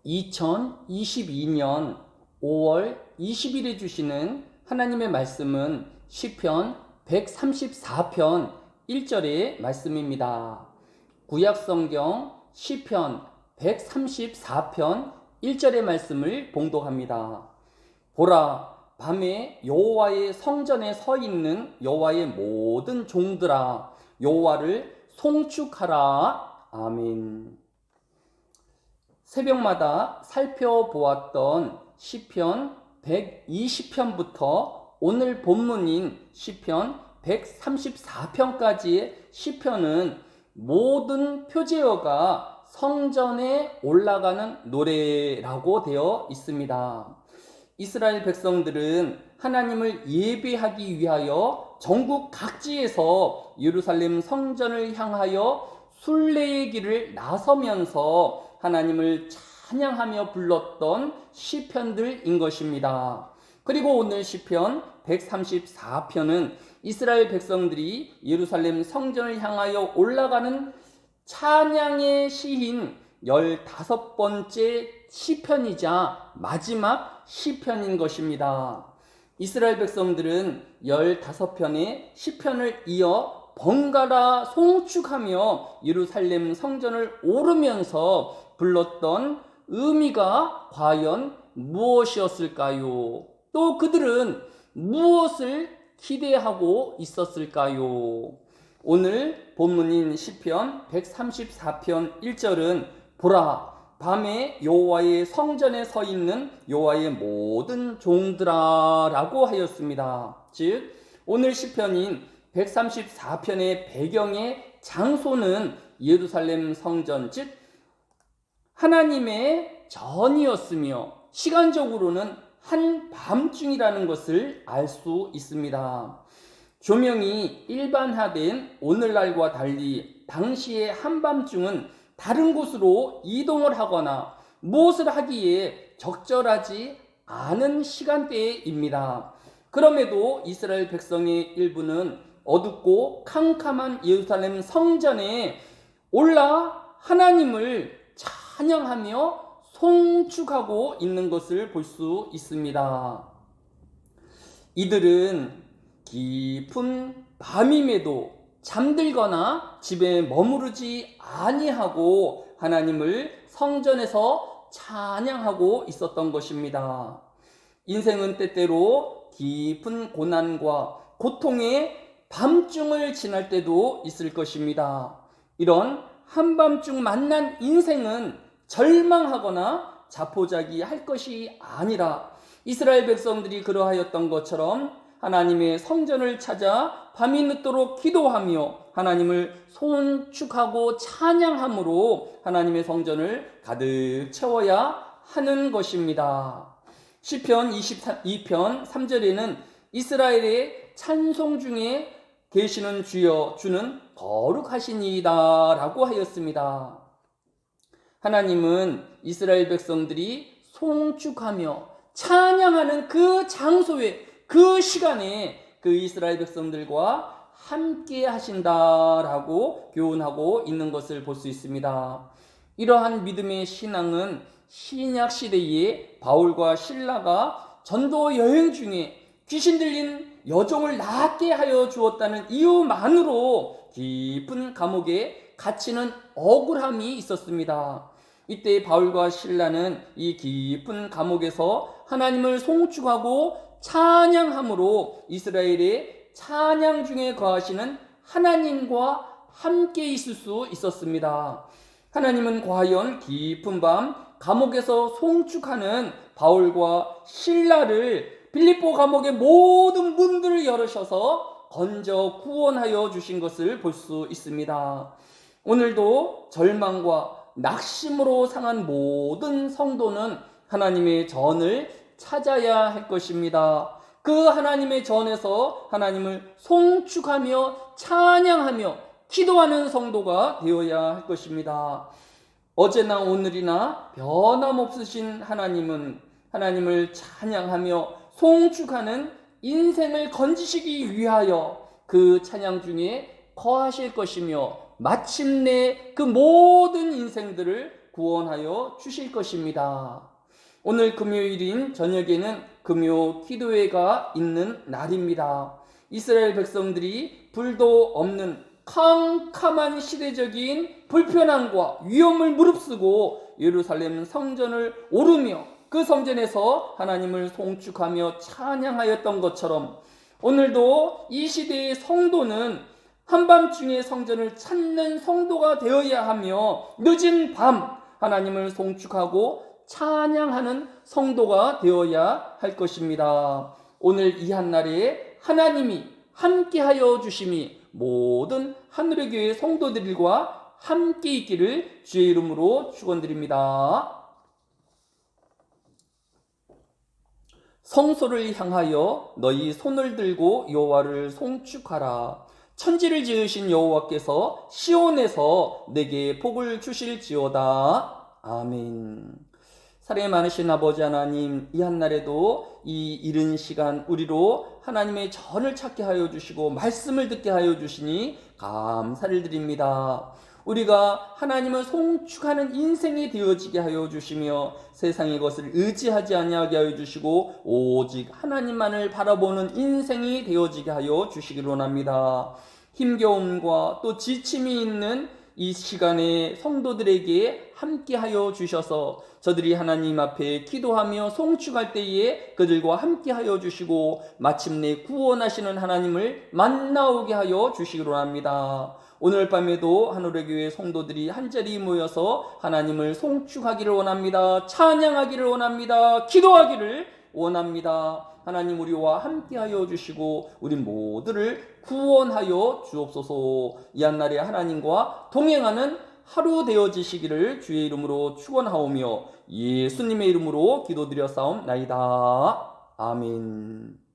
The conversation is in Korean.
2022년 5월 20일에 주시는 하나님의 말씀은 시편 134편 1절의 말씀입니다. 구약성경 시편 134편 1절의 말씀을 봉독합니다. 보라, 밤에 여호와의 성전에 서 있는 여호와의 모든 종들아, 여호와를 송축하라. 아멘. 새벽마다 살펴보았던 시편 120편부터 오늘 본문인 시편 134편까지의 시편은 모든 표제어가 성전에 올라가는 노래라고 되어 있습니다. 이스라엘 백성들은 하나님을 예배하기 위하여 전국 각지에서 예루살렘 성전을 향하여 순례의 길을 나서면서 하나님을 찬양하며 불렀던 시편들인 것입니다. 그리고 오늘 시편 134편은 이스라엘 백성들이 예루살렘 성전을 향하여 올라가는 찬양의 시인 15번째 시편이자 마지막 시편인 것입니다. 이스라엘 백성들은 15편의 시편을 이어 번갈아 송축하며 예루살렘 성전을 오르면서 불렀던 의미가 과연 무엇이었을까요? 또 그들은 무엇을 기대하고 있었을까요? 오늘 본문인 시편 134편 1절은 보라, 밤에 여호와의 성전에 서 있는 여호와의 모든 종들아 라고 하였습니다. 즉 오늘 시편인 134편의 배경의 장소는 예루살렘 성전, 즉 하나님의 전이었으며 시간적으로는 한밤중이라는 것을 알 수 있습니다. 조명이 일반화된 오늘날과 달리 당시의 한밤중은 다른 곳으로 이동을 하거나 무엇을 하기에 적절하지 않은 시간대입니다. 그럼에도 이스라엘 백성의 일부는 어둡고 캄캄한 예루살렘 성전에 올라 하나님을 찬양하며 송축하고 있는 것을 볼 수 있습니다. 이들은 깊은 밤임에도 잠들거나 집에 머무르지 아니하고 하나님을 성전에서 찬양하고 있었던 것입니다. 인생은 때때로 깊은 고난과 고통의 밤중을 지날 때도 있을 것입니다. 이런 한밤중 만난 인생은 절망하거나 자포자기할 것이 아니라 이스라엘 백성들이 그러하였던 것처럼 하나님의 성전을 찾아 밤이 늦도록 기도하며 하나님을 송축하고 찬양함으로 하나님의 성전을 가득 채워야 하는 것입니다. 시편 22편 3절에는 이스라엘의 찬송 중에 계시는 주여, 주는 거룩하시니이다 라고 하였습니다. 하나님은 이스라엘 백성들이 송축하며 찬양하는 그 장소에, 그 시간에 그 이스라엘 백성들과 함께 하신다라고 교훈하고 있는 것을 볼 수 있습니다. 이러한 믿음의 신앙은 신약 시대에 바울과 실라가 전도 여행 중에 귀신 들린 여종을 낫게 하여 주었다는 이유만으로 깊은 감옥에 갇히는 억울함이 있었습니다. 이때 바울과 실라는 이 깊은 감옥에서 하나님을 송축하고 찬양함으로 이스라엘의 찬양 중에 거하시는 하나님과 함께 있을 수 있었습니다. 하나님은 과연 깊은 밤 감옥에서 송축하는 바울과 실라를 빌립보 감옥의 모든 문들을 열으셔서 건져 구원하여 주신 것을 볼 수 있습니다. 오늘도 절망과 낙심으로 상한 모든 성도는 하나님의 전을 찾아야 할 것입니다. 그 하나님의 전에서 하나님을 송축하며 찬양하며 기도하는 성도가 되어야 할 것입니다. 어제나 오늘이나 변함없으신 하나님은 하나님을 찬양하며 송축하는 인생을 건지시기 위하여 그 찬양 중에 거하실 것이며 마침내 그 모든 인생들을 구원하여 주실 것입니다. 오늘 금요일인 저녁에는 금요 기도회가 있는 날입니다. 이스라엘 백성들이 불도 없는 캄캄한 시대적인 불편함과 위험을 무릅쓰고 예루살렘 성전을 오르며 그 성전에서 하나님을 송축하며 찬양하였던 것처럼 오늘도 이 시대의 성도는 한밤중에 성전을 찾는 성도가 되어야 하며 늦은 밤 하나님을 송축하고 찬양하는 성도가 되어야 할 것입니다. 오늘 이 한날에 하나님이 함께하여 주심이 모든 하늘의 교회 성도들과 함께 있기를 주의 이름으로 축원드립니다. 성소를 향하여 너희 손을 들고 여호와를 송축하라. 천지를 지으신 여호와께서 시온에서 내게 복을 주실지어다. 아멘. 사랑이 많으신 아버지 하나님, 이 한날에도 이 이른 시간 우리로 하나님의 전을 찾게 하여 주시고 말씀을 듣게 하여 주시니 감사를 드립니다. 우리가 하나님을 송축하는 인생이 되어지게 하여 주시며 세상의 것을 의지하지 아니하게 하여 주시고 오직 하나님만을 바라보는 인생이 되어지게 하여 주시기를 원합니다. 힘겨움과 또 지침이 있는 이 시간에 성도들에게 함께하여 주셔서 저들이 하나님 앞에 기도하며 송축할 때에 그들과 함께하여 주시고 마침내 구원하시는 하나님을 만나오게 하여 주시기로 합니다. 오늘 밤에도 하늘의 교회 성도들이 한자리 모여서 하나님을 송축하기를 원합니다. 찬양하기를 원합니다. 기도하기를 원합니다. 하나님 우리와 함께하여 주시고 우리 모두를 구원하여 주옵소서. 이 한날에 하나님과 동행하는 하루 되어지시기를 주의 이름으로 축원하오며 예수님의 이름으로 기도드려 싸움나이다. 아멘.